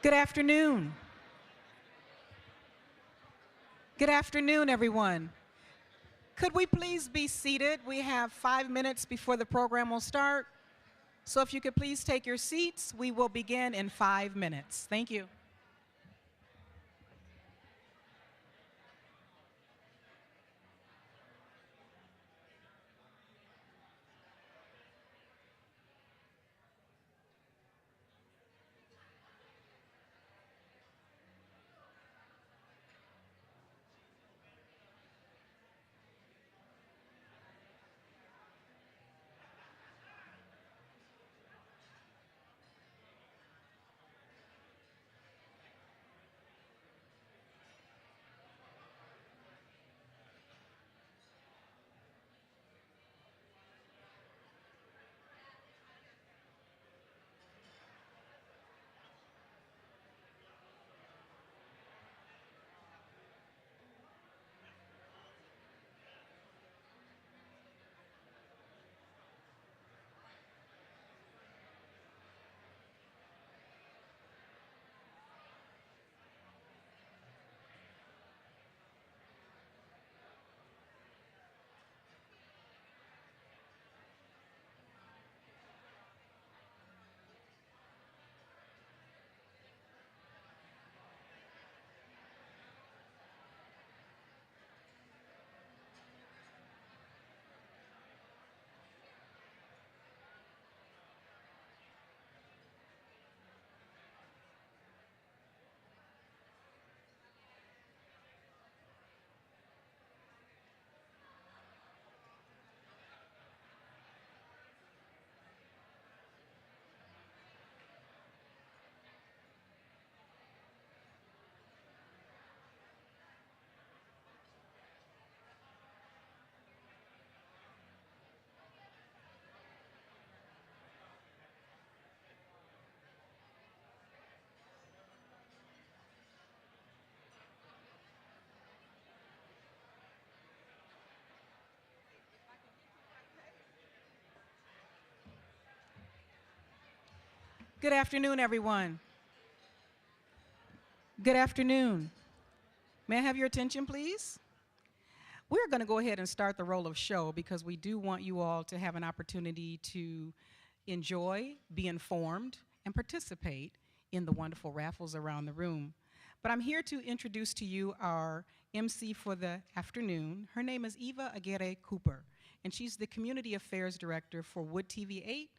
Good afternoon. Good afternoon, everyone. Could we please be seated? We have 5 minutes before the program will start. So if you could please take your seats, we will begin in 5 minutes. Thank you. Good afternoon, everyone. Good afternoon. May I have your attention, please? We're going to go ahead and start the roll of show because we do want you all to have an opportunity to enjoy, be informed, and participate in the wonderful raffles around the room. But I'm here to introduce to you our MC for the afternoon. Her name is Eva Aguirre Cooper, and she's the Community Affairs Director for Wood TV 8,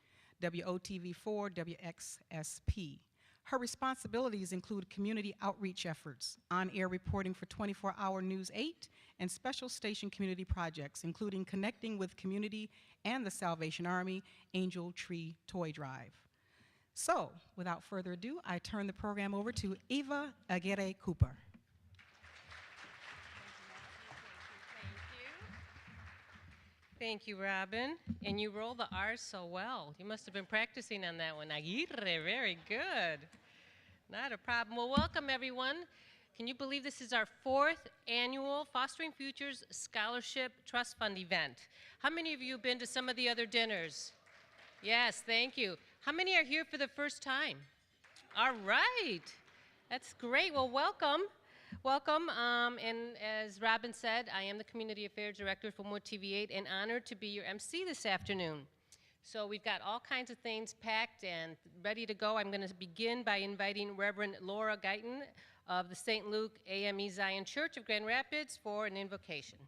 WOTV 4, WXSP. Her responsibilities include community outreach efforts, on-air reporting for 24-hour News 8, and special station community projects, including connecting with community and the Salvation Army Angel Tree Toy Drive. So, without further ado, I turn the program over to Eva Aguirre Cooper. Thank you, Robin. And you roll the R's so well. You must have been practicing on that one. Aguirre, very good. Not a problem. Well, welcome, everyone. Can you believe this is our 4th annual Fostering Futures Scholarship Trust Fund event? How many of you have been to some of the other dinners? Yes, thank you. How many are here for the first time? All right. That's great. Well, welcome. Welcome, and as Robin said, I am the Community Affairs Director for Wood TV 8 and honored to be your MC this afternoon. So we've got all kinds of things packed and ready to go. I'm going to begin by inviting Reverend Laura Gaytan of the St. Luke AME Zion Church of Grand Rapids for an invocation.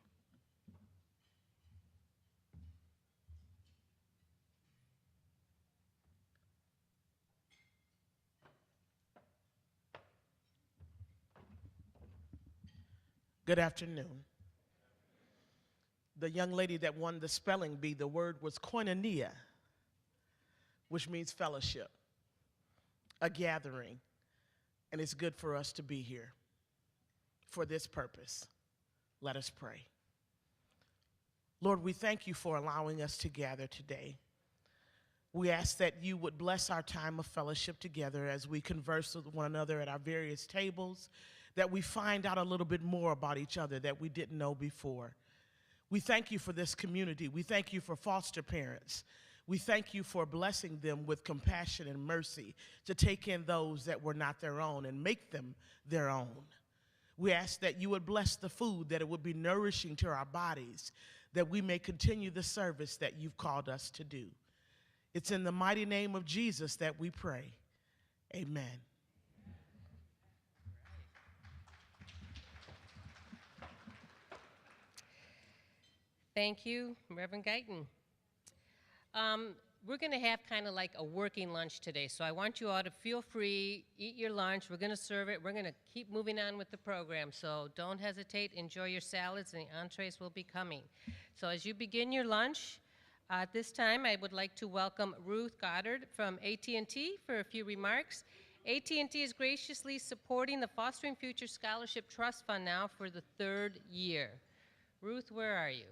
Good afternoon. The young lady that won the spelling bee, the word was koinonia, which means fellowship, a gathering, and it's good for us to be here for this purpose. Let us pray. Lord, we thank you for allowing us to gather today. We ask that you would bless our time of fellowship together as we converse with one another at our various tables, that we find out a little bit more about each other that we didn't know before. We thank you for this community. We thank you for foster parents. We thank you for blessing them with compassion and mercy to take in those that were not their own and make them their own. We ask that you would bless the food, that it would be nourishing to our bodies, that we may continue the service that you've called us to do. It's in the mighty name of Jesus that we pray. Amen. Thank you, Reverend Gaytan. We're going to have kind of like a working lunch today, so I want you all to feel free, eat your lunch. We're going to serve it. We're going to keep moving on with the program, so don't hesitate. Enjoy your salads, and the entrees will be coming. So as you begin your lunch, at this time, I would like to welcome Ruth Goddard from AT&T for a few remarks. AT&T is graciously supporting the Fostering Future Scholarship Trust Fund now for the 3rd year. Ruth, where are you?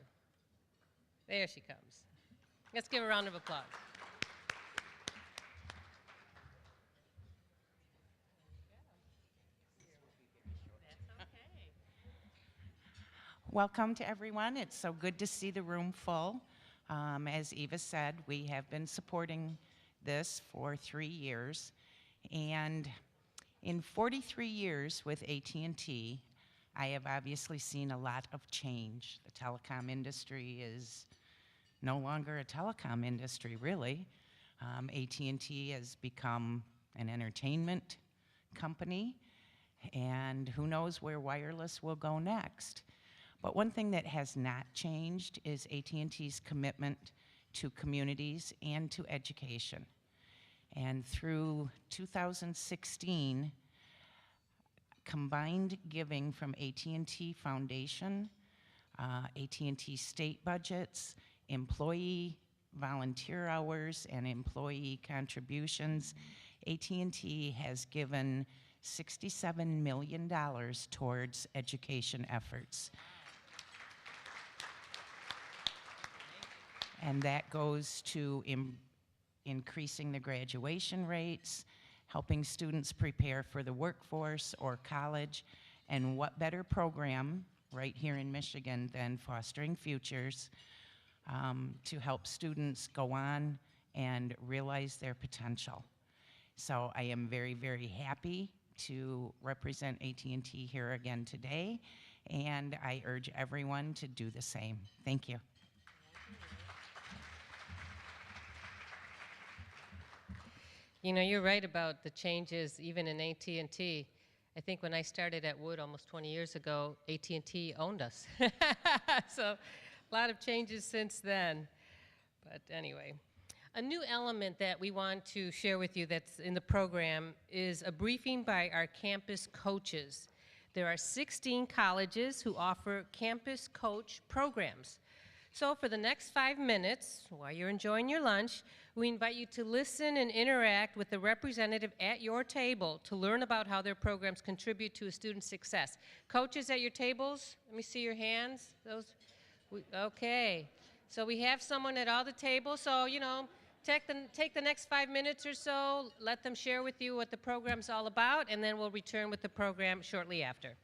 There she comes. Let's give a round of applause. That's okay. Welcome to everyone. It's so good to see the room full. As Eva said, we have been supporting this for 3 years. And in 43 years with AT&T, I have obviously seen a lot of change. The telecom industry is no longer a telecom industry, really. AT&T has become an entertainment company, and who knows where wireless will go next. But one thing that has not changed is AT&T's commitment to communities and to education. And through 2016, combined giving from AT&T Foundation, AT&T state budgets, employee volunteer hours, and employee contributions, AT&T has given $67 million towards education efforts. And that goes to increasing the graduation rates, helping students prepare for the workforce or college, and what better program right here in Michigan than Fostering Futures to help students go on and realize their potential. So I am very, very happy to represent AT&T here again today, and I urge everyone to do the same. Thank you. You know, you're right about the changes even in AT&T. I think when I started at Wood almost 20 years ago, AT&T owned us. So a lot of changes since then. But anyway, a new element that we want to share with you that's in the program is a briefing by our campus coaches. There are 16 colleges who offer campus coach programs. So for the next 5 minutes, while you're enjoying your lunch, we invite you to listen and interact with the representative at your table to learn about how their programs contribute to a student's success. Coaches at your tables, let me see your hands. Okay. So we have someone at all the tables, so, you know, take the next 5 minutes or so, let them share with you what the program's all about, and then we'll return with the program shortly after.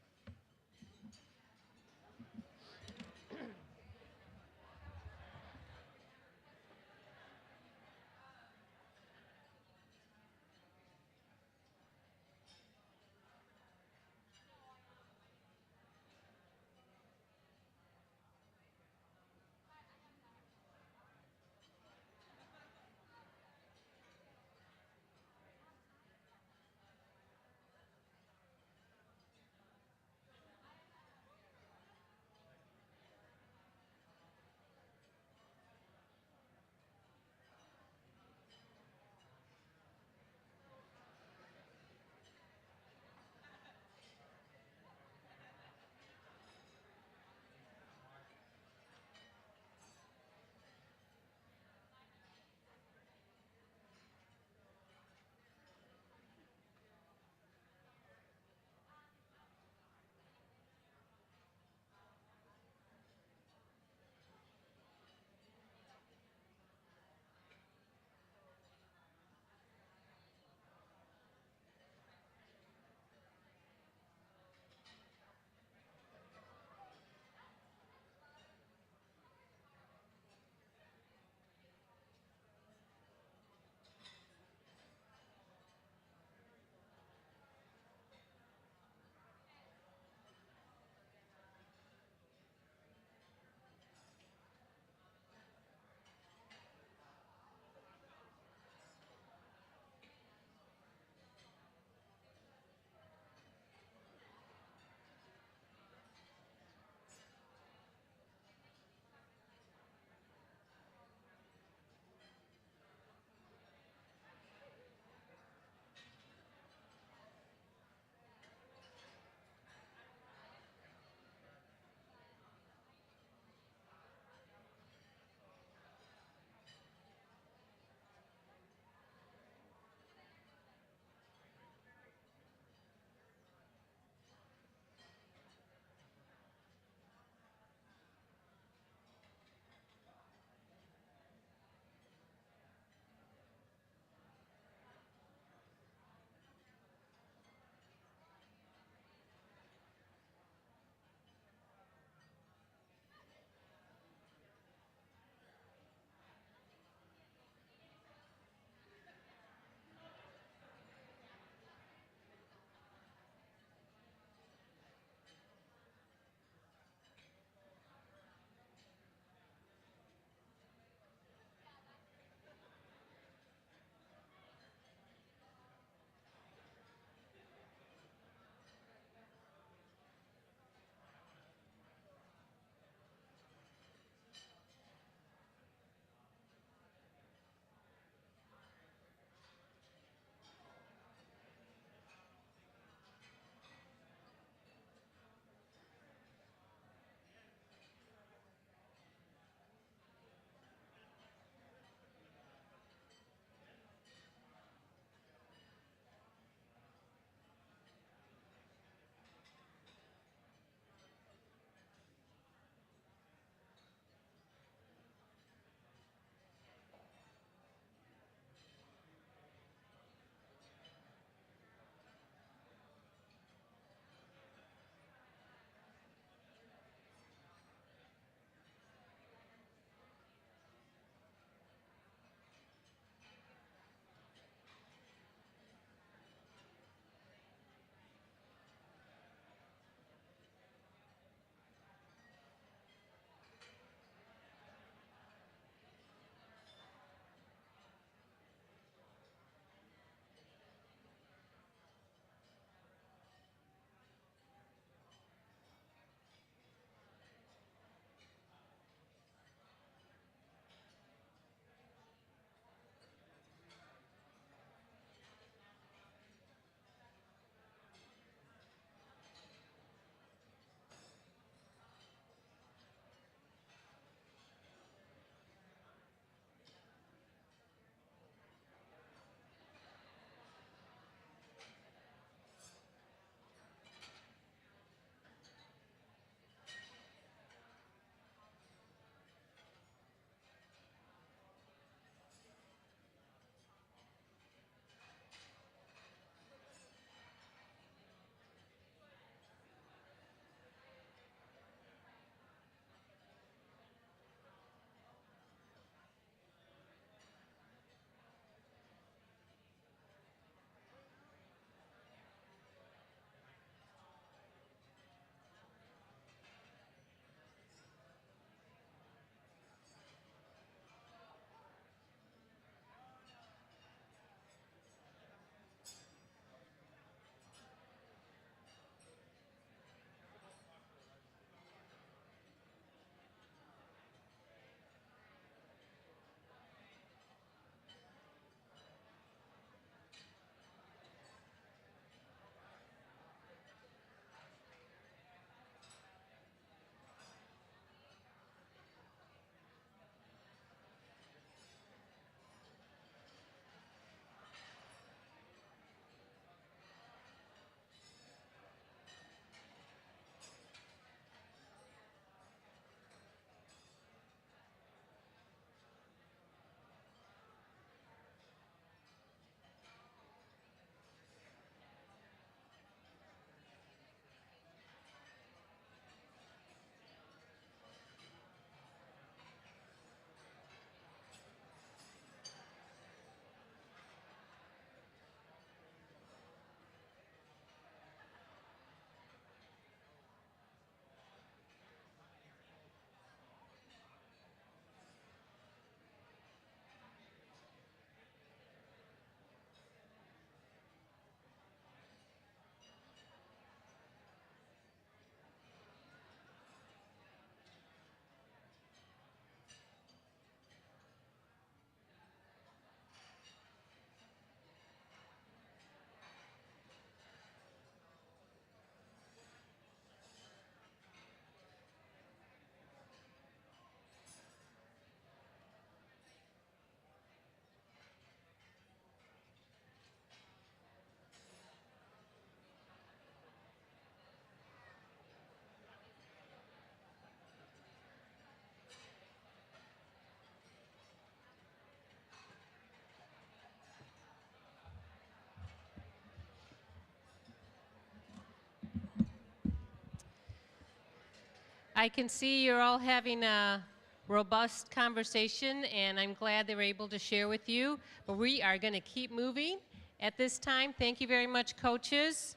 I can see you're all having a robust conversation, and I'm glad they were able to share with you. But we are going to keep moving at this time. Thank you very much, coaches.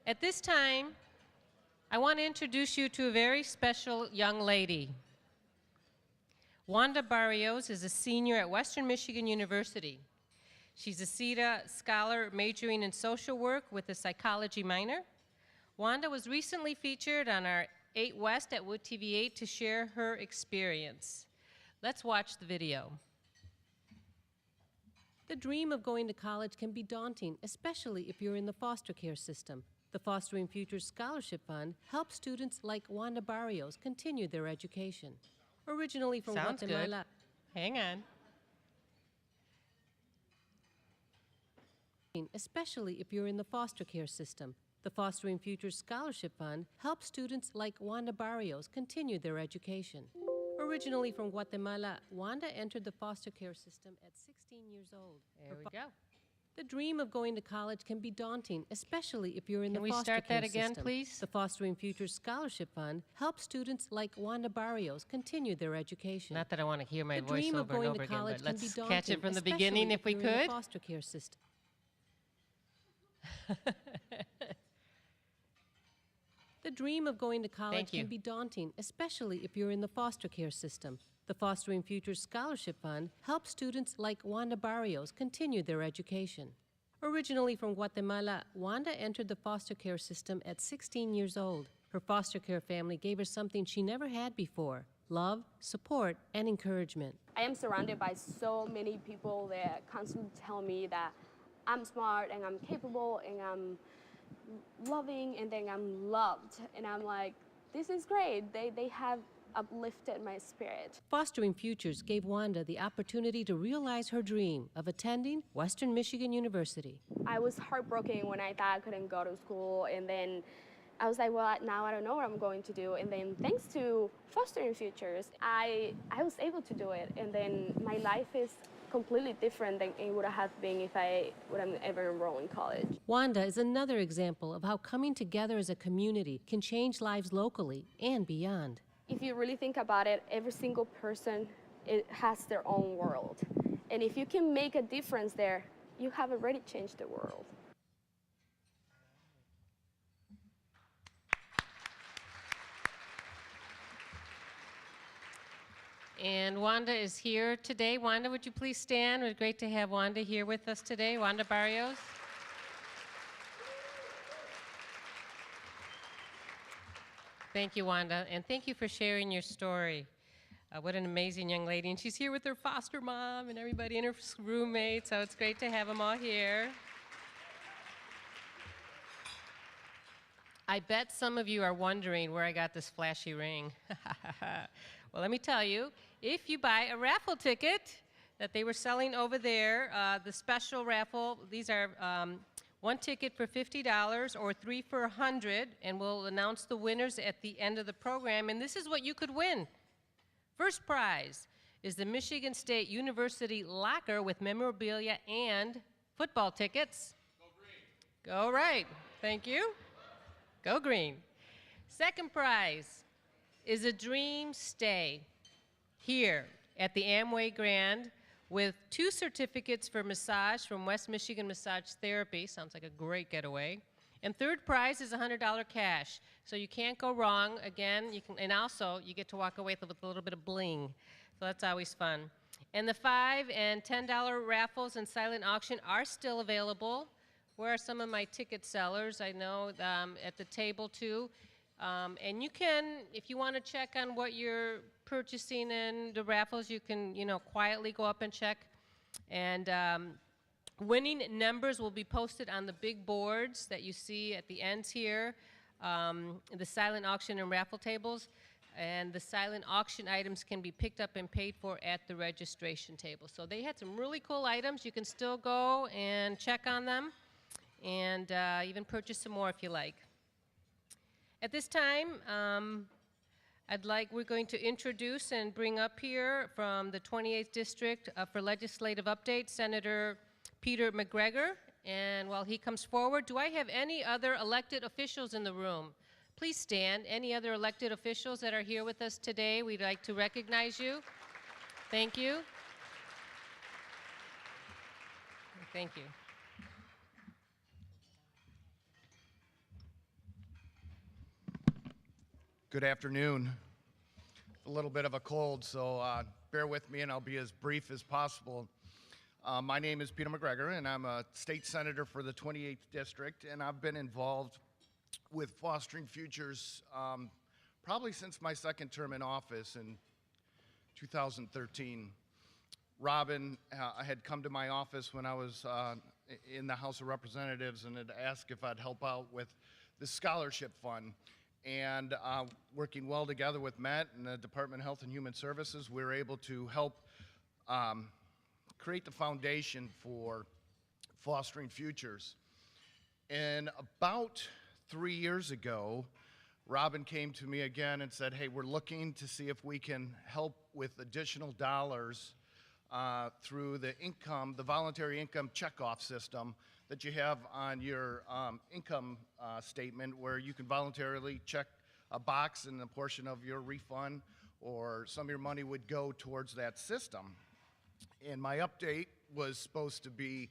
At this time, I want to introduce you to a very special young lady. Wanda Barrios is a senior at Western Michigan University. She's a CETA scholar majoring in social work with a psychology minor. Wanda was recently featured on our 8 West at Wood TV 8 to share her experience. Let's watch the video. The dream of going to college can be daunting, especially if you're in the foster care system. The Fostering Futures Scholarship Fund helps students like Wanda Barrios continue their education. Originally from Sounds Guatemala. good. Hang on. Especially if you're in the foster care system. The Fostering Futures Scholarship Fund helps students like Wanda Barrios continue their education. Originally from Guatemala, Wanda entered the foster care system at 16 years old. There we go. The dream of going to college can be daunting, especially if you're in Can the we foster start care that again, system. please? The Fostering Futures Scholarship Fund helps students like Wanda Barrios continue their education. Not that I want to hear my The voice dream of over and going over to again, college but can be let's daunting, catch it from the especially beginning if we you're in the could. foster care system. The dream of going to college Thank you. can be daunting, especially if you're in the foster care system. The Fostering Futures Scholarship Fund helps students like Wanda Barrios continue their education. Originally from Guatemala, Wanda entered the foster care system at 16 years old. Her foster care family gave her something she never had before: love, support, and encouragement. I am surrounded by so many people that constantly tell me that I'm smart and I'm capable and I'm loving and then I'm loved. And I'm like, this is great. They have uplifted my spirit. Fostering Futures gave Wanda the opportunity to realize her dream of attending Western Michigan University. I was heartbroken when I thought I couldn't go to school, and then I was like, well, now I don't know what I'm going to do. And then thanks to Fostering Futures, I was able to do it. And then my life is completely different than it would have been if I would have ever enrolled in college. Wanda is another example of how coming together as a community can change lives locally and beyond. If you really think about it, every single person has their own world. And if you can make a difference there, you have already changed the world. And Wanda is here today. Wanda, would you please stand? It's great to have Wanda here with us today. Wanda Barrios. Thank you, Wanda, and thank you for sharing your story. What an amazing young lady. And she's here with her foster mom and everybody and her roommate, so it's great to have them all here. I bet some of you are wondering where I got this flashy ring. Well, let me tell you, if you buy a raffle ticket that they were selling over there, the special raffle, these are one ticket for $50 or 3 for $100, and we'll announce the winners at the end of the program. And this is what you could win. First prize is the Michigan State University locker with memorabilia and football tickets. Go green. Go right. Thank you. Go green. Second prize is a dream stay here at the Amway Grand with 2 certificates for massage from West Michigan Massage Therapy. Sounds like a great getaway. And third prize is $100 cash. So you can't go wrong. Again, and also you get to walk away with a little bit of bling. So that's always fun. And the $5 and $10 raffles and silent auction are still available. Where are some of my ticket sellers? I know at the table too. And you can, if you want to check on what you're purchasing in the raffles, you can, quietly go up and check. And winning numbers will be posted on the big boards that you see at the ends here, the silent auction and raffle tables. And the silent auction items can be picked up and paid for at the registration table. So they had some really cool items. You can still go and check on them and even purchase some more if you like. At this time, we're going to introduce and bring up here from the 28th District for Legislative Update, Senator Peter Mcgregor. And while he comes forward, do I have any other elected officials in the room? Please stand. Any other elected officials that are here with us today, we'd like to recognize you. Thank you. Thank you. Good afternoon. A little bit of a cold, so bear with me and I'll be as brief as possible. My name is Peter Mcgregor and I'm a state senator for the 28th district, and I've been involved with Fostering Futures probably since my second term in office in 2013. Robin had come to my office when I was in the House of Representatives and had asked if I'd help out with the scholarship fund. And working well together with Matt and the Department of Health and Human Services, we were able to help create the foundation for Fostering Futures. And about 3 years ago, Robin came to me again and said, hey, we're looking to see if we can help with additional dollars through the voluntary income checkoff system that you have on your income statement, where you can voluntarily check a box and a portion of your refund or some of your money would go towards that system. And my update was supposed to be,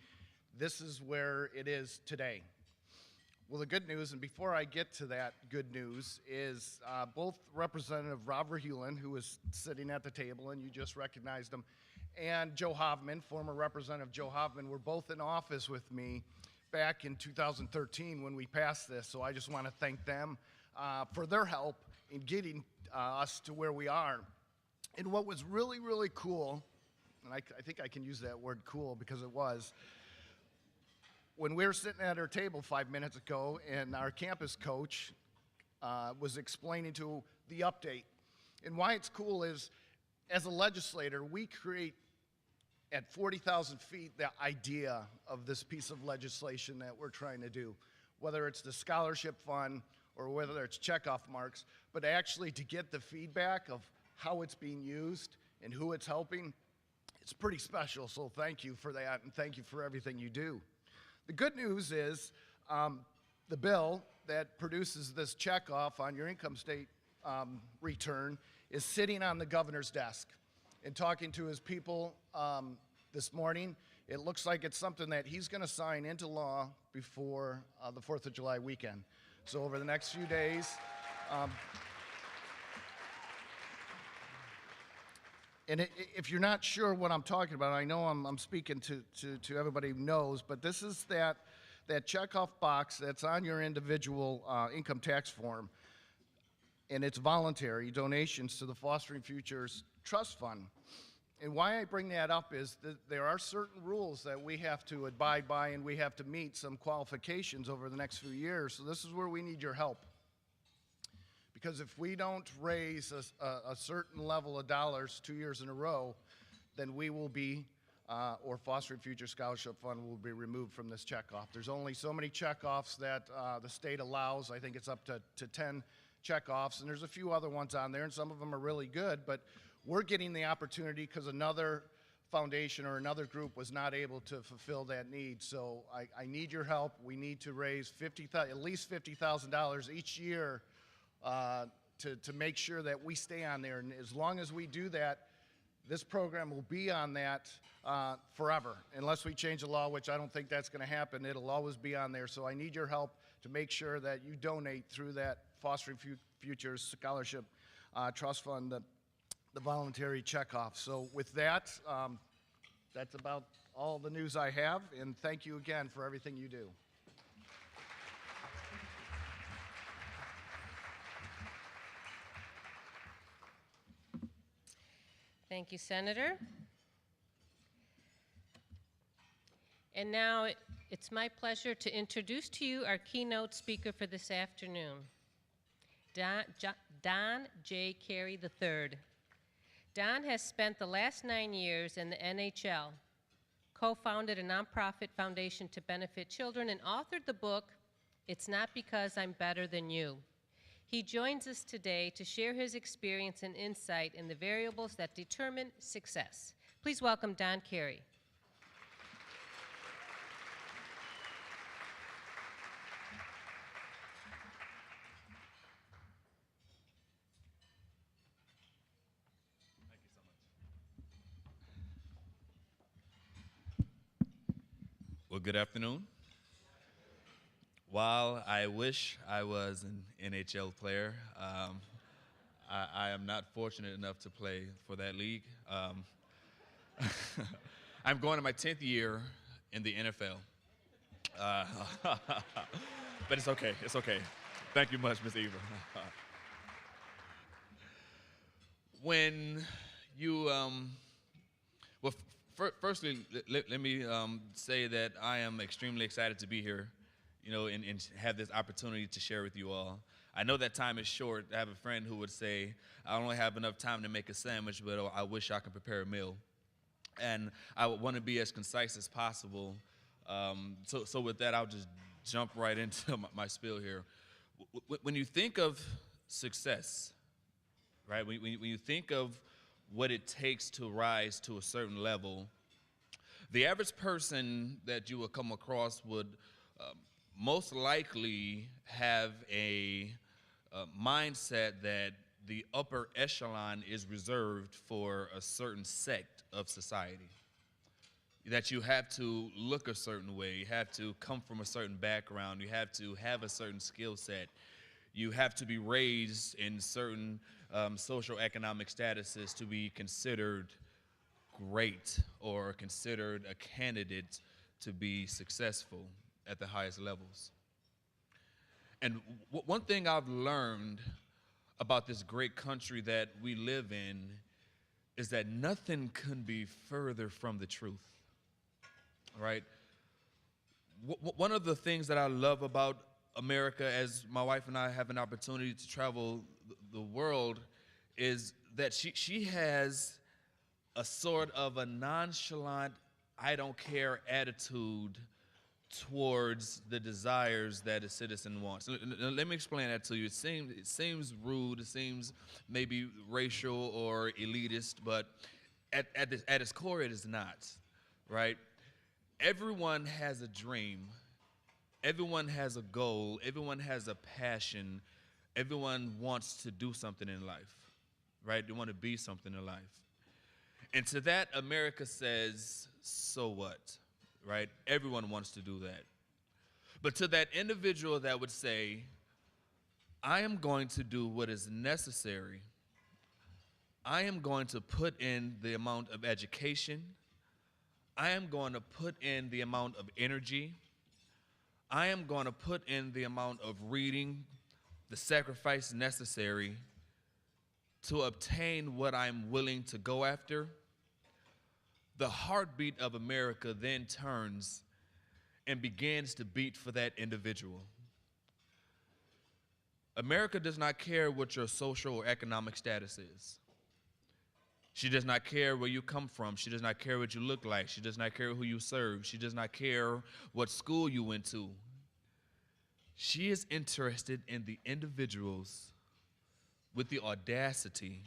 this is where it is today. Well, the good news, and before I get to that good news, is both Representative Rob Verheulen, who was sitting at the table and you just recognized him, and Joe Hoffman, former Representative Joe Hoffman, were both in office with me back in 2013 when we passed this. So I just want to thank them for their help in getting us to where we are. And what was really, really cool, and I think I can use that word cool because it was, when we were sitting at our table 5 minutes ago and our campus coach was explaining to the update. And why it's cool is, as a legislator, we create at 40,000 feet the idea of this piece of legislation that we're trying to do, whether it's the scholarship fund or whether it's checkoff marks, but actually to get the feedback of how it's being used and who it's helping, it's pretty special. So thank you for that, and thank you for everything you do. The good news is the bill that produces this checkoff on your income state return is sitting on the governor's desk. And talking to his people this morning, it looks like it's something that he's going to sign into law before the 4th of July weekend. So over the next few days, and if you're not sure what I'm talking about, I know I'm speaking to everybody who knows, but this is that checkoff box that's on your individual income tax form, and it's voluntary donations to the Fostering Futures Trust Fund. And why I bring that up is that there are certain rules that we have to abide by, and we have to meet some qualifications over the next few years. So this is where we need your help. Because if we don't raise a certain level of dollars 2 years in a row, then we will be, or Fostering Future Scholarship Fund will be removed from this checkoff. There's only so many checkoffs that the state allows. I think it's up to 10 checkoffs, and there's a few other ones on there, and some of them are really good, but we're getting the opportunity because another foundation or another group was not able to fulfill that need. So I need your help. We need to raise at least $50,000 each year to make sure that we stay on there. And as long as we do that, this program will be on that forever. Unless we change the law, which I don't think that's going to happen, it'll always be on there. So I need your help to make sure that you donate through that Fostering Futures Scholarship Trust Fund, the voluntary checkoff. So with that, that's about all the news I have, and thank you again for everything you do. Thank you, Senator. And now it's my pleasure to introduce to you our keynote speaker for this afternoon, Don J. Carey III. Don has spent the last 9 years in the NHL, co-founded a nonprofit foundation to benefit children, and authored the book, It's Not Because I'm Better Than You. He joins us today to share his experience and insight in the variables that determine success. Please welcome Don Carey. Good afternoon. While I wish I was an NHL player, I am not fortunate enough to play for that league. I'm going to my 10th year in the NFL. But it's okay, it's okay. Thank you much, Ms. Eva. When you, well, firstly, let me say that I am extremely excited to be here, and have this opportunity to share with you all. I know that time is short. I have a friend who would say, I only have enough time to make a sandwich, but I wish I could prepare a meal. And I would want to be as concise as possible. So with that, I'll just jump right into my spiel here. When you think of success, right, when you think of what it takes to rise to a certain level, the average person that you would come across would most likely have a mindset that the upper echelon is reserved for a certain sect of society. That you have to look a certain way, you have to come from a certain background, you have to have a certain skill set, you have to be raised in certain social economic statuses to be considered great or considered a candidate to be successful at the highest levels. And one thing I've learned about this great country that we live in is that nothing can be further from the truth, right? One of the things that I love about America, as my wife and I have an opportunity to travel the world, is that she has a sort of a nonchalant, I don't care attitude towards the desires that a citizen wants. Let me explain that to you. It seems rude, it seems maybe racial or elitist, but at its core it is not, right? Everyone has a dream, everyone has a goal, everyone has a passion, everyone wants to do something in life, right? They want to be something in life. And to that, America says, so what? Right? Everyone wants to do that. But to that individual that would say, I am going to do what is necessary. I am going to put in the amount of education. I am going to put in the amount of energy. I am going to put in the amount of reading, the sacrifice necessary to obtain what I'm willing to go after. The heartbeat of America then turns and begins to beat for that individual. America does not care what your social or economic status is. She does not care where you come from. She does not care what you look like. She does not care who you serve. She does not care what school you went to. She is interested in the individuals with the audacity,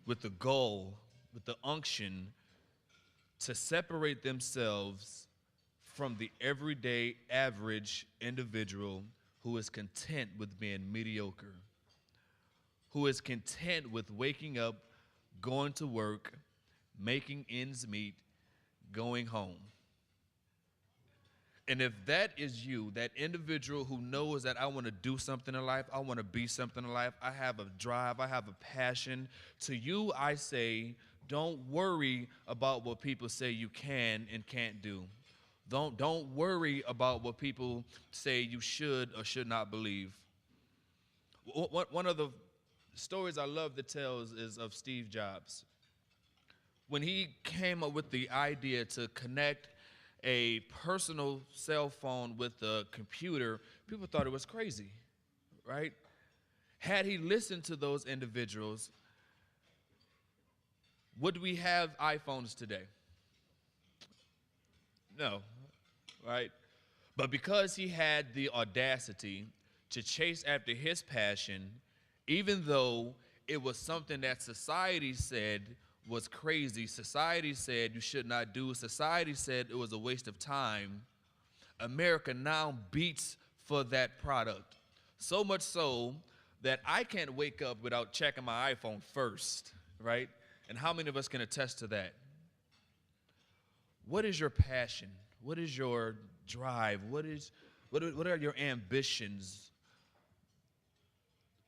with the goal, with the unction to separate themselves from the everyday average individual who is content with being mediocre, who is content with waking up, going to work, making ends meet, going home. And if that is you, that individual who knows that I want to do something in life, I want to be something in life, I have a drive, I have a passion, to you I say, don't worry about what people say you can and can't do. Don't worry about what people say you should or should not believe. One of the stories I love to tell is of Steve Jobs. When he came up with the idea to connect a personal cell phone with a computer, people thought it was crazy, right? Had he listened to those individuals, would we have iPhones today? No, right? But because he had the audacity to chase after his passion, even though it was something that society said was crazy, society said you should not do, society said it was a waste of time, America now beats for that product. So much so that I can't wake up without checking my iPhone first, right? And how many of us can attest to that? What is your passion? What is your drive? What are your ambitions?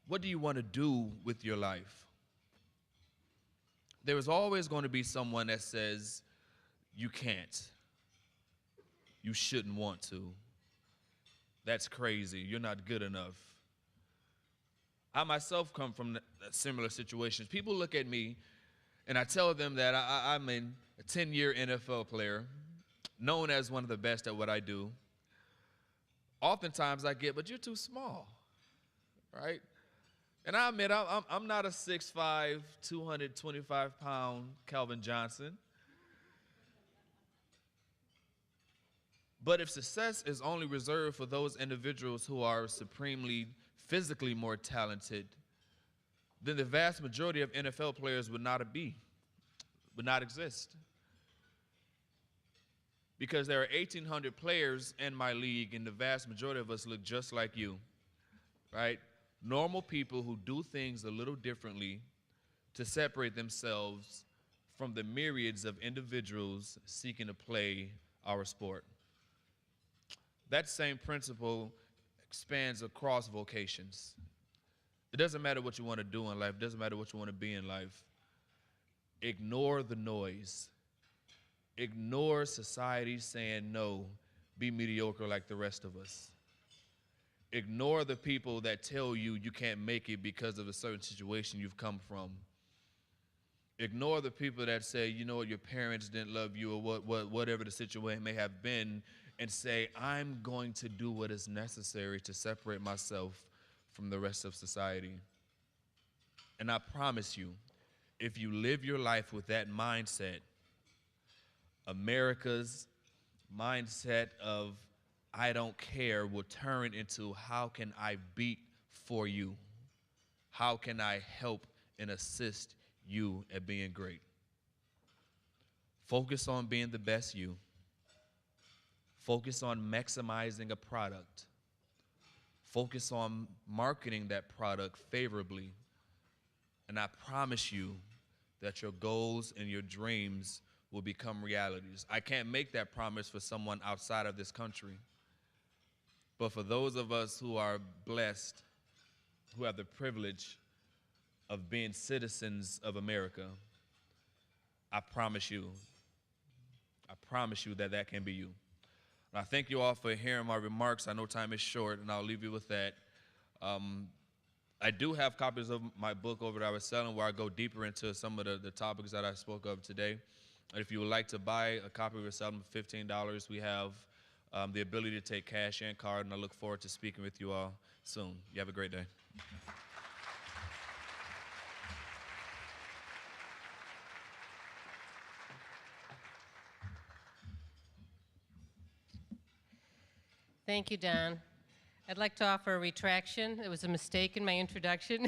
What do you want to do with your life? There is always going to be someone that says, you can't. You shouldn't want to. That's crazy. You're not good enough. I myself come from similar situations. People look at me and I tell them that I'm a 10-year NFL player, known as one of the best at what I do. Oftentimes I get, but you're too small, right? And I admit, I'm not a 6'5", 225-pound Calvin Johnson. But if success is only reserved for those individuals who are supremely physically more talented, then the vast majority of NFL players would not exist. Because there are 1,800 players in my league, and the vast majority of us look just like you, right? Normal people who do things a little differently to separate themselves from the myriads of individuals seeking to play our sport. That same principle expands across vocations. It doesn't matter what you want to do in life. It doesn't matter what you want to be in life. Ignore the noise. Ignore society saying no, be mediocre like the rest of us. Ignore the people that tell you you can't make it because of a certain situation you've come from. Ignore the people that say, you know what, your parents didn't love you or whatever the situation may have been, and say, I'm going to do what is necessary to separate myself from the rest of society. And I promise you, if you live your life with that mindset, America's mindset of I don't care will turn into how can I beat for you? How can I help and assist you at being great? Focus on being the best you. Focus on maximizing a product. Focus on marketing that product favorably. And I promise you that your goals and your dreams will become realities. I can't make that promise for someone outside of this country. But for those of us who are blessed, who have the privilege of being citizens of America, I promise you that that can be you. And I thank you all for hearing my remarks. I know time is short, and I'll leave you with that. I do have copies of my book over that I was selling where I go deeper into some of the topics that I spoke of today. And if you would like to buy a copy, we're selling for $15. We have the ability to take cash and card, and I look forward to speaking with you all soon. You have a great day. Thank you, Don. I'd like to offer a retraction. It was a mistake in my introduction.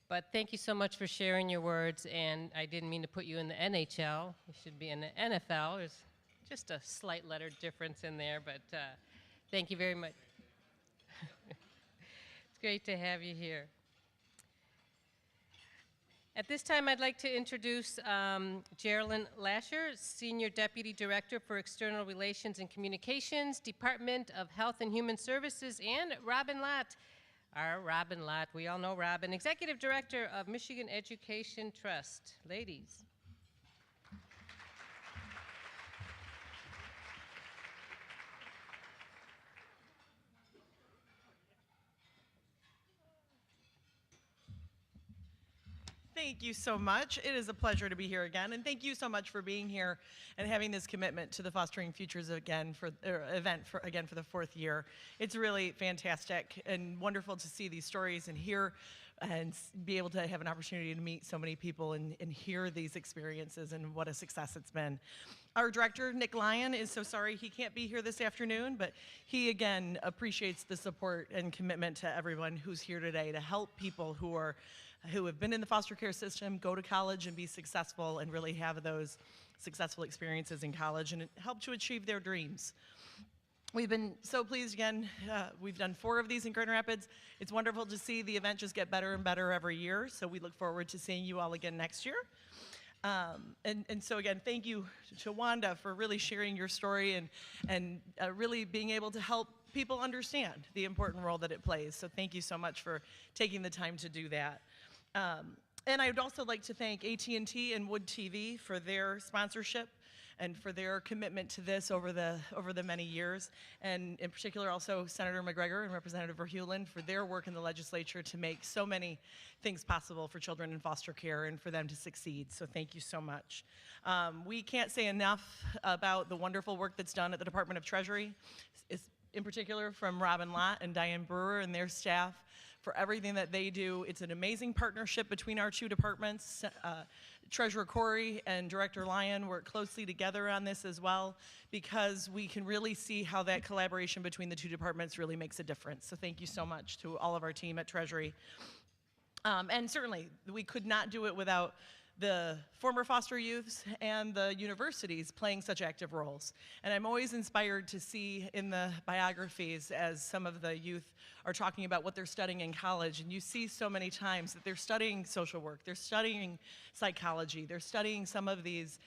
But thank you so much for sharing your words, and I didn't mean to put you in the NHL. You should be in the NFL. There's just a slight letter difference in there, but thank you very much. It's great to have you here. At this time, I'd like to introduce Geraldine Lasher, Senior Deputy Director for External Relations and Communications, Department of Health and Human Services, and Robin Lott, we all know Robin, Executive Director of Michigan Education Trust. Ladies. Thank you so much. It is a pleasure to be here again, and thank you so much for being here and having this commitment to the Fostering Futures event for the fourth year. It's really fantastic and wonderful to see these stories and hear and be able to have an opportunity to meet so many people and hear these experiences and what a success it's been. Our director, Nick Lyon, is so sorry he can't be here this afternoon, but he again appreciates the support and commitment to everyone who's here today to help people who have been in the foster care system go to college and be successful and really have those successful experiences in college and help to achieve their dreams. We've been so pleased again. We've done 4 of these in Grand Rapids. It's wonderful to see the event just get better and better every year, so we look forward to seeing you all again next year. And so again, thank you to Wanda for really sharing your story and really being able to help people understand the important role that it plays. So thank you so much for taking the time to do that. And I would also like to thank AT&T and Wood TV for their sponsorship and for their commitment to this over the many years, and in particular also Senator Mcgregor and Representative Verheulen for their work in the legislature to make so many things possible for children in foster care and for them to succeed. So thank you so much. We can't say enough about the wonderful work that's done at the Department of Treasury, in particular from Robin Lott and Diane Brewer and their staff for everything that they do. It's an amazing partnership between our two departments. Treasurer Corey and Director Lyon work closely together on this as well, because we can really see how that collaboration between the two departments really makes a difference. So thank you so much to all of our team at Treasury. And certainly, we could not do it without the former foster youths and the universities playing such active roles. And I'm always inspired to see in the biographies as some of the youth are talking about what they're studying in college, and you see so many times that they're studying social work, they're studying psychology, they're studying some of these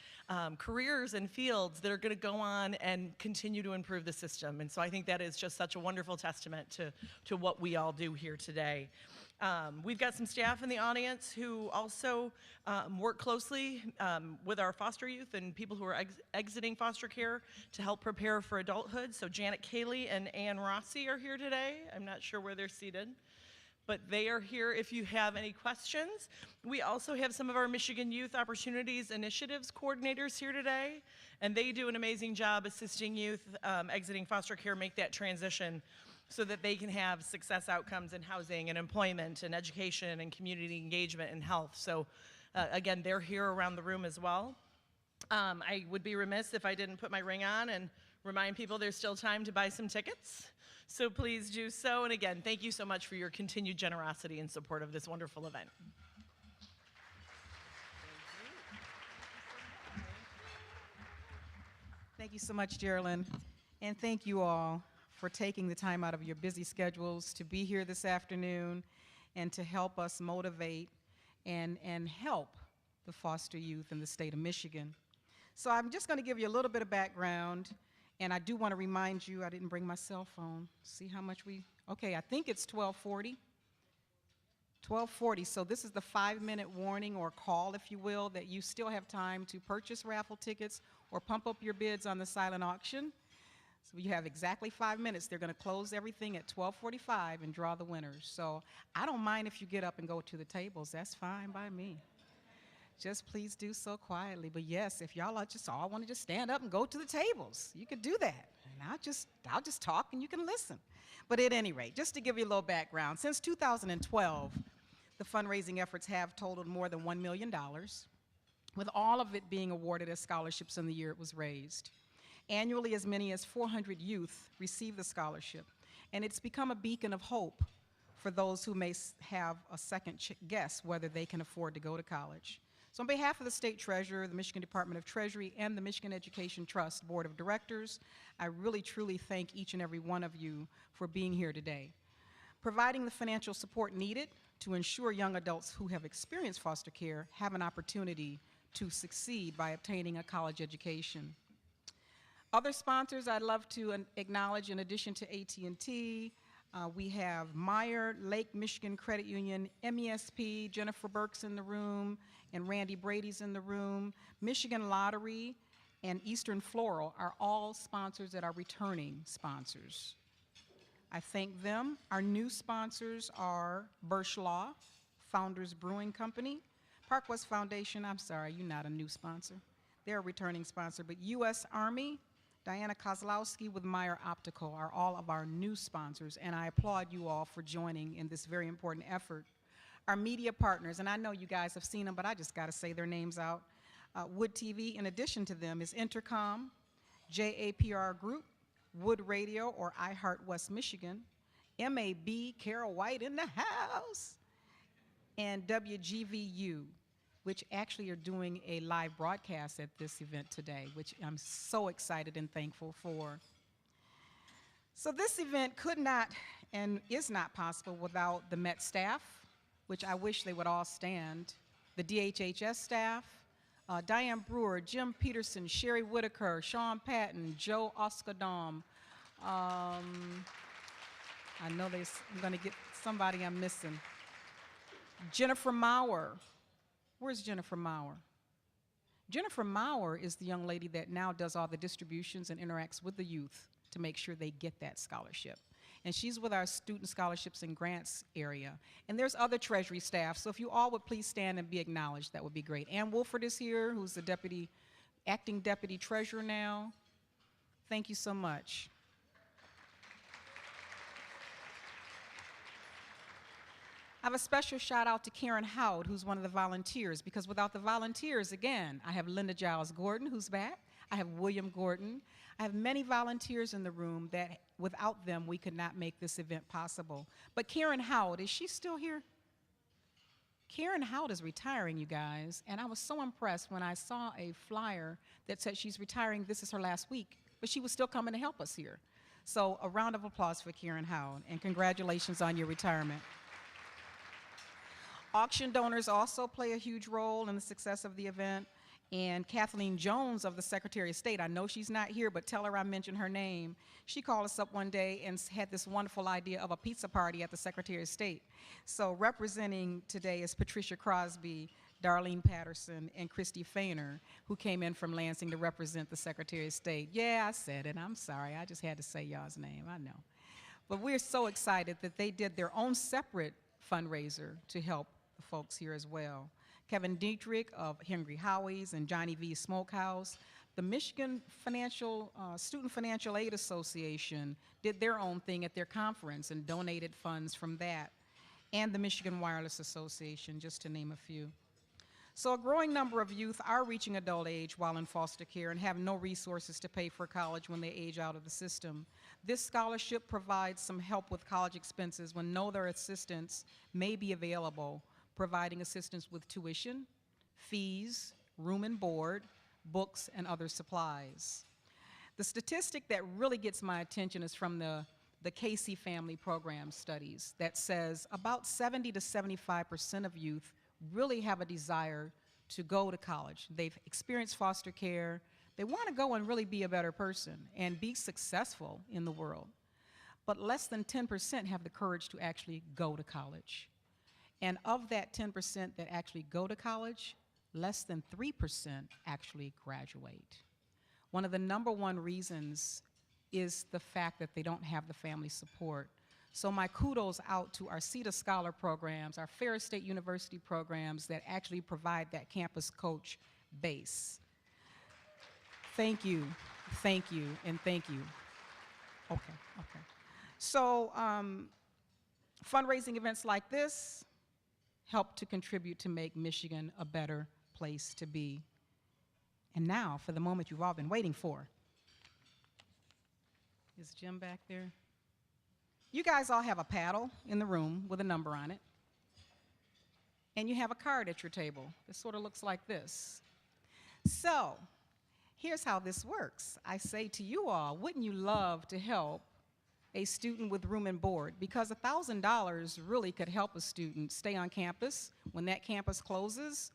careers and fields that are going to go on and continue to improve the system. And so I think that is just such a wonderful testament to what we all do here today. We've got some staff in the audience who also work closely with our foster youth and people who are exiting foster care to help prepare for adulthood. So Janet Cayley and Ann Rossi are here today. I'm not sure where they're seated, but they are here if you have any questions. We also have some of our Michigan Youth Opportunities Initiatives coordinators here today, and they do an amazing job assisting youth exiting foster care make that transition so that they can have success outcomes in housing and employment and education and community engagement and health. So again, they're here around the room as well. I would be remiss if I didn't put my ring on and remind people there's still time to buy some tickets. So please do so. And again, thank you so much for your continued generosity and support of this wonderful event. Thank you so much, Geraldine. And thank you all for taking the time out of your busy schedules to be here this afternoon and to help us motivate and help the foster youth in the state of Michigan. So I'm just going to give you a little bit of background, and I do want to remind you, I didn't bring my cell phone. See how much okay, I think it's 12:40. 12:40, so this is the 5-minute warning or call, if you will, that you still have time to purchase raffle tickets or pump up your bids on the silent auction. So you have exactly 5 minutes. They're going to close everything at 12:45 and draw the winners. So I don't mind if you get up and go to the tables. That's fine by me. Just please do so quietly. But yes, if y'all are just all want to just stand up and go to the tables, you could do that. And I'll just talk and you can listen. But at any rate, just to give you a little background, since 2012, the fundraising efforts have totaled more than $1 million, with all of it being awarded as scholarships in the year it was raised. Annually, as many as 400 youth receive the scholarship, and it's become a beacon of hope for those who may have a second guess whether they can afford to go to college. So on behalf of the State Treasurer, the Michigan Department of Treasury, and the Michigan Education Trust Board of Directors, I really, truly thank each and every one of you for being here today. Providing the financial support needed to ensure young adults who have experienced foster care have an opportunity to succeed by obtaining a college education. Other sponsors I'd love to acknowledge, in addition to AT&T, we have Meyer, Lake Michigan Credit Union, MESP, Jennifer Burke's in the room, and Randy Brady's in the room. Michigan Lottery and Eastern Floral are all sponsors that are returning sponsors. I thank them. Our new sponsors are Birch Law, Founders Brewing Company, Park West Foundation, I'm sorry, you're not a new sponsor. They're a returning sponsor, but U.S. Army, Diana Kozlowski with Meyer Optical are all of our new sponsors, and I applaud you all for joining in this very important effort. Our media partners, and I know you guys have seen them, but I just got to say their names out. Wood TV, in addition to them, is Intercom, JAPR Group, Wood Radio or iHeart West Michigan, MAB, Carol White in the house, and WGVU, which actually are doing a live broadcast at this event today, which I'm so excited and thankful for. So this event could not and is not possible without the Met staff, which I wish they would all stand, the DHHS staff, Diane Brewer, Jim Peterson, Sherry Whitaker, Sean Patton, Joe Oskadom. I know I'm going to get somebody I'm missing. Jennifer Maurer. Where's Jennifer Maurer? Jennifer Maurer is the young lady that now does all the distributions and interacts with the youth to make sure they get that scholarship. And she's with our student scholarships and grants area. And there's other Treasury staff, so if you all would please stand and be acknowledged, that would be great. Ann Wolford is here, who's the acting deputy treasurer now. Thank you so much. I have a special shout out to Karen Howard, who's one of the volunteers, because without the volunteers, again, I have Linda Giles Gordon, who's back. I have William Gordon. I have many volunteers in the room that without them, we could not make this event possible. But Karen Howard, is she still here? Karen Howard is retiring, you guys, and I was so impressed when I saw a flyer that said she's retiring, this is her last week, but she was still coming to help us here. So a round of applause for Karen Howard, and congratulations on your retirement. Auction donors also play a huge role in the success of the event. And Kathleen Jones of the Secretary of State, I know she's not here, but tell her I mentioned her name. She called us up one day and had this wonderful idea of a pizza party at the Secretary of State. So representing today is Patricia Crosby, Darlene Patterson, and Christy Fainer, who came in from Lansing to represent the Secretary of State. Yeah, I said it. I'm sorry. I just had to say y'all's name. I know. But we're so excited that they did their own separate fundraiser to help the folks here as well. Kevin Dietrich of Henry Howie's and Johnny V Smokehouse. The Michigan Student Financial Aid Association did their own thing at their conference and donated funds from that. And the Michigan Wireless Association, just to name a few. So a growing number of youth are reaching adult age while in foster care and have no resources to pay for college when they age out of the system. This scholarship provides some help with college expenses when no other assistance may be available, providing assistance with tuition, fees, room and board, books, and other supplies. The statistic that really gets my attention is from the Casey Family Program studies that says about 70 to 75% of youth really have a desire to go to college. They've experienced foster care. They want to go and really be a better person and be successful in the world. But less than 10% have the courage to actually go to college. And of that 10% that actually go to college, less than 3% actually graduate. One of the #1 reasons is the fact that they don't have the family support. So my kudos out to our CETA Scholar programs, our Ferris State University programs that actually provide that campus coach base. Thank you, and thank you. Okay. So fundraising events like this help to contribute to make Michigan a better place to be. And now for the moment you've all been waiting for. Is Jim back there? You guys all have a paddle in the room with a number on it. And you have a card at your table. It sort of looks like this. So here's how this works. I say to you all, wouldn't you love to help a student with room and board? Because $1,000 really could help a student stay on campus when that campus closes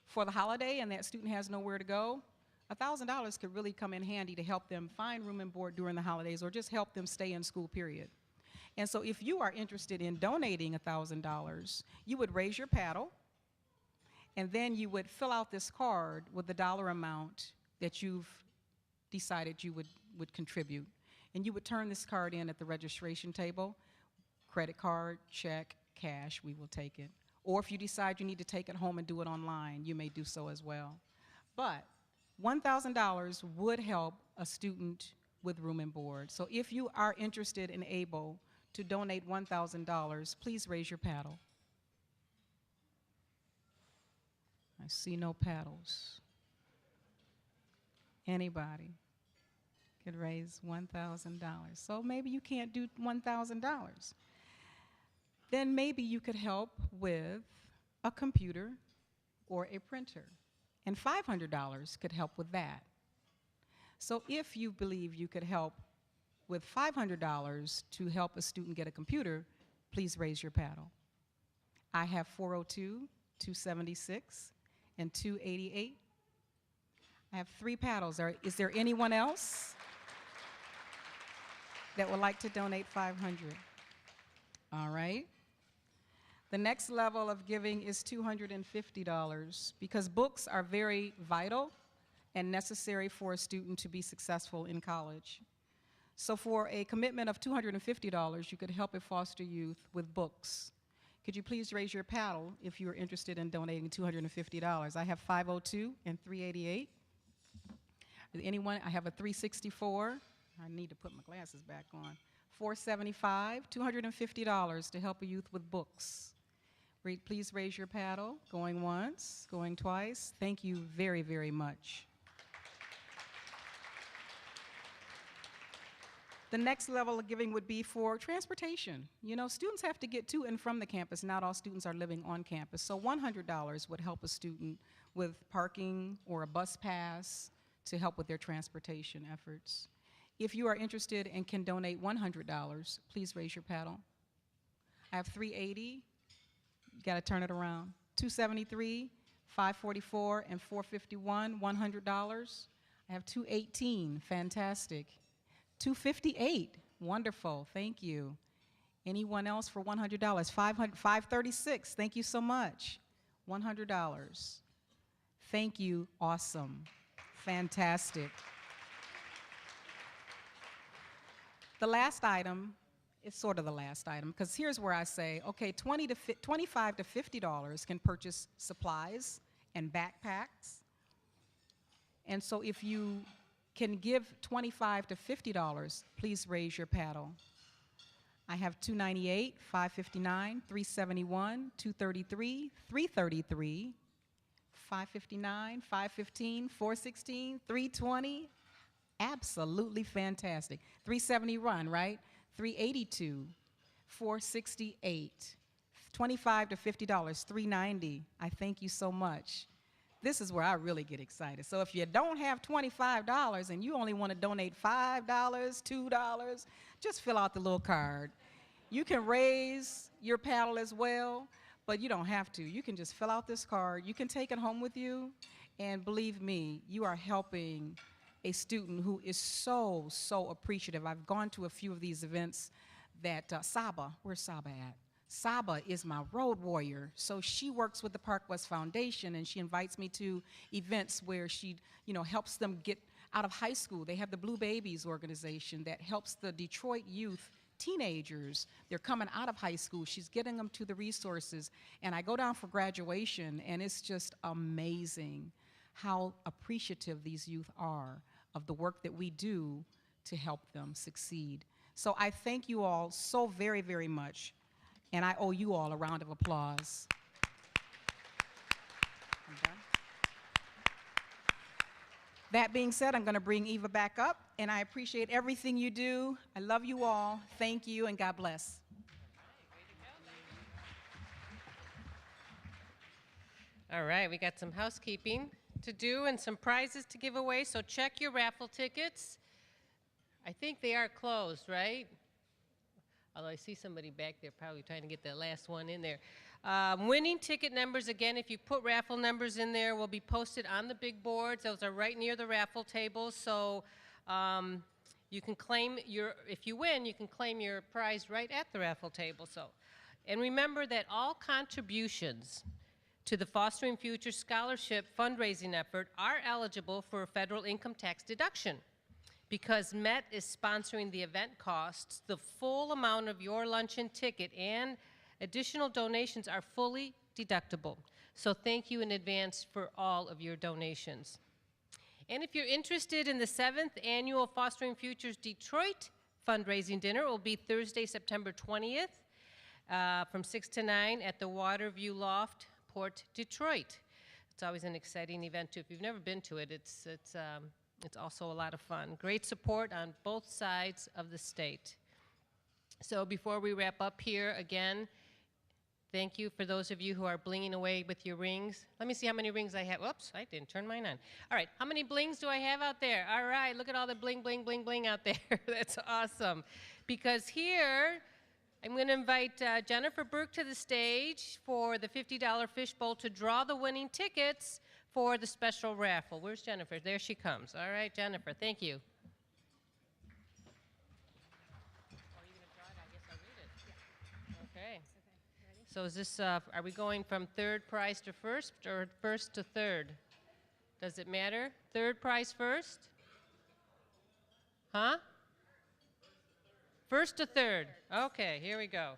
for the holiday and that student has nowhere to go. $1,000 could really come in handy to help them find room and board during the holidays or just help them stay in school, period. And so if you are interested in donating $1,000, you would raise your paddle and then you would fill out this card with the dollar amount that you've decided you would contribute. And you would turn this card in at the registration table, credit card, check, cash, we will take it. Or if you decide you need to take it home and do it online, you may do so as well. But $1,000 would help a student with room and board. So if you are interested and able to donate $1,000, please raise your paddle. I see no paddles. Anybody could raise $1,000. So maybe you can't do $1,000. Then maybe you could help with a computer or a printer. And $500 could help with that. So if you believe you could help with $500 to help a student get a computer, please raise your paddle. I have 402, 276, and 288. I have 3 paddles. Is there anyone else that would like to donate $500? All right. The next level of giving is $250 because books are very vital and necessary for a student to be successful in college. So for a commitment of $250, you could help a foster youth with books. Could you please raise your paddle if you are interested in donating $250? I have 502 and 388. Is anyone? I have a 364. I need to put my glasses back on. 475, $250 to help a youth with books. Please raise your paddle. Going once, going twice. Thank you very, very much. The next level of giving would be for transportation. You know, students have to get to and from the campus. Not all students are living on campus. So $100 would help a student with parking or a bus pass to help with their transportation efforts. If you are interested and can donate $100, please raise your paddle. I have 380. You got to turn it around. 273, 544, and 451, $100. I have 218, fantastic. 258, wonderful, thank you. Anyone else for $100? 536, thank you so much. $100. Thank you, awesome, fantastic. The last item, it's sort of the last item, because here's where I say, okay, $25 to $50 can purchase supplies and backpacks. And so if you can give $25 to $50, please raise your paddle. I have 298, 559, 371, 233, 333, 559, 515, 416, 320. Absolutely fantastic. 371, right? 382, 468, $25 to $50, 390. I thank you so much. This is where I really get excited. So if you don't have $25 and you only want to donate $5, $2, just fill out the little card. You can raise your paddle as well, but you don't have to. You can just fill out this card. You can take it home with you, and believe me, you are helping a student who is so, so appreciative. I've gone to a few of these events that Saba, where's Saba at? Saba is my road warrior, so she works with the Park West Foundation, and she invites me to events where she, helps them get out of high school. They have the Blue Babies organization that helps the Detroit youth, teenagers. They're coming out of high school. She's getting them to the resources, and I go down for graduation, and it's just amazing how appreciative these youth are of the work that we do to help them succeed. So I thank you all so very, very much. And I owe you all a round of applause. That being said, I'm going to bring Eva back up, and I appreciate everything you do. I love you all. Thank you, and God bless. All right, we got some housekeeping to do and some prizes to give away, so check your raffle tickets. I think they are closed, right? Although I see somebody back there probably trying to get that last one in there. Winning ticket numbers, again, if you put raffle numbers in there, will be posted on the big boards. Those are right near the raffle tables, so you can claim if you win, you can claim your prize right at the raffle table. And remember that all contributions to the Fostering Future Scholarship fundraising effort are eligible for a federal income tax deduction. Because MET is sponsoring the event costs, the full amount of your luncheon ticket and additional donations are fully deductible. So thank you in advance for all of your donations. And if you're interested in the 7th annual Fostering Futures Detroit fundraising dinner, it will be Thursday, September 20th from 6 to 9 at the Waterview Loft, Port Detroit. It's always an exciting event too. If you've never been to it, it's also a lot of fun. Great support on both sides of the state. So before we wrap up here, again, thank you for those of you who are blinging away with your rings. Let me see how many rings I have. Oops, I didn't turn mine on. All right, how many blings do I have out there? All right, look at all the bling, bling, bling, bling out there. That's awesome. Because here, I'm going to invite Jennifer Burke to the stage for the $50 fishbowl to draw the winning tickets for the special raffle. Where's Jennifer? There she comes. All right, Jennifer, thank you. Okay. So is this, are we going from third prize to first or first to third? Does it matter? Third prize first? Huh? First to third. Okay, here we go.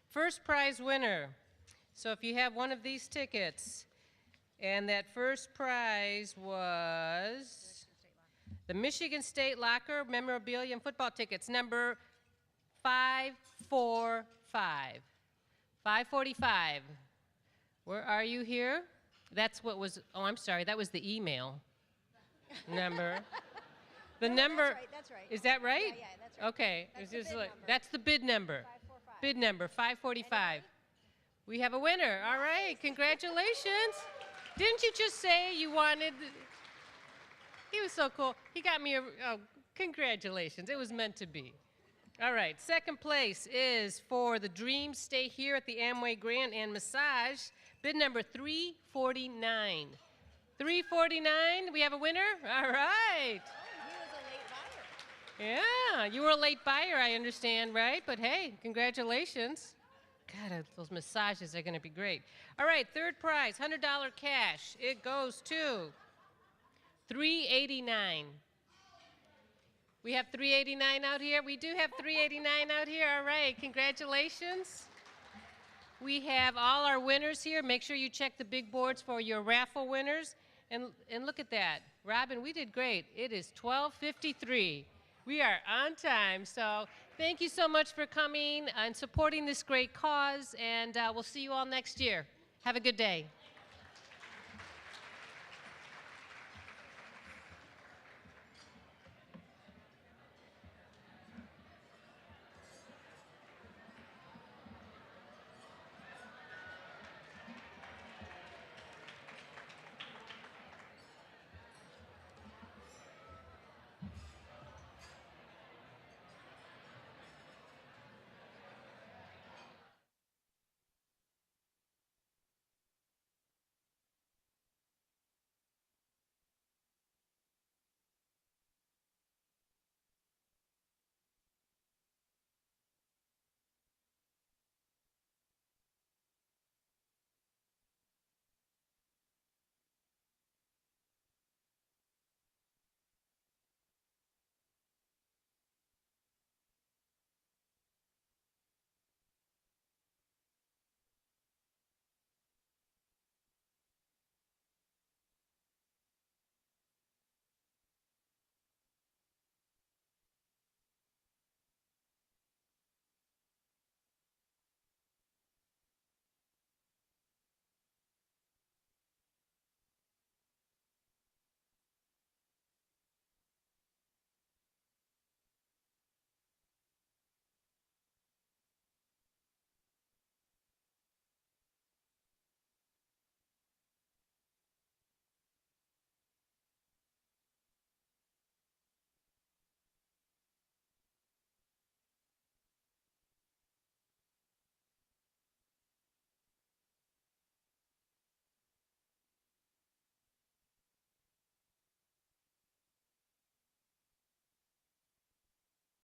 First prize winner. So if you have one of these tickets, and that first prize was the Michigan State Locker memorabilia and football tickets, number 545. 545. Where are you here? That's what was, oh, I'm sorry, that was the email number. The number. That's right. Is that right? Yeah, that's right. Okay. That's It's the just bid like, number. that's the bid number. 545. Bid number 545. We have a winner. All right. Congratulations. Didn't you just say you wanted? He was so cool. He got me a. Oh, congratulations. It was meant to be. All right. Second place is for the Dream Stay Here at the Amway Grand and Massage. Bid number 349. 349. We have a winner. All right. Yeah, you were a late buyer, I understand, right? But hey, congratulations. God, those massages are going to be great. All right, third prize, $100 cash. It goes to 389. We have 389 out here. We do have 389 out here. All right, congratulations. We have all our winners here. Make sure you check the big boards for your raffle winners. And look at that. Robin, we did great. It is 12:53. We are on time. So thank you so much for coming and supporting this great cause. And we'll see you all next year. Have a good day.